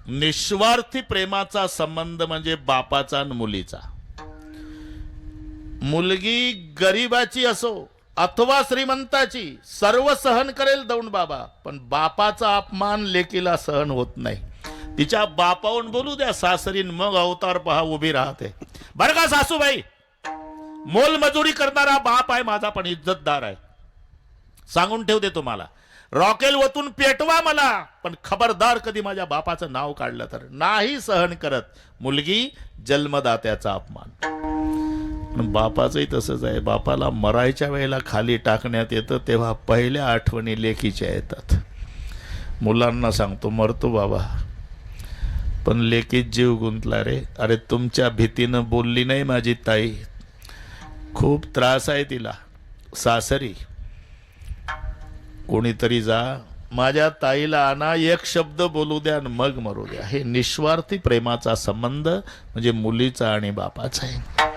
निस्वार्थी प्रेमाचा संबंध म्हणजे बापाचा आणि मुलीचा. मुलगी गरीबाची असो अथवा श्रीमंताची, सर्व सहन करेल दौंड बाबा, पण बापाचा अपमान लेकीला सहन होत नाही. तिच्या बापावरून बोलू द्या सासरीन, मग अवतार पहा उभी राहते. बरं का सासूबाई, मोलमजुरी करणारा बाप आहे माझा, पण इज्जतदार आहे. सांगून ठेवते तुम्हाला, रॉकेल वतून पेटवा मला, पण खबरदार कधी माझ्या बापाचं नाव काढलं तर नाही सहन करत. मुलगी जन्मदात्याचा अपमान. पण बापाचंही तसंच आहे. बापाला मरायच्या वेळेला खाली टाकण्यात येतं तेव्हा पहिल्या आठवणी लेकीच्या येतात. मुलांना सांगतो मरतो बाबा, पण लेकीत जीव गुंतला रे. अरे तुमच्या भीतीनं बोलली नाही माझी ताई, खूप त्रास आहे तिला सासरी. कोणीतरी जा माझ्या ताईला आणा, एक शब्द बोलू द्या आणि मग मरू द्या. हे निस्वार्थी प्रेमाचा संबंध म्हणजे मुलीचा आणि बापाचा आहे.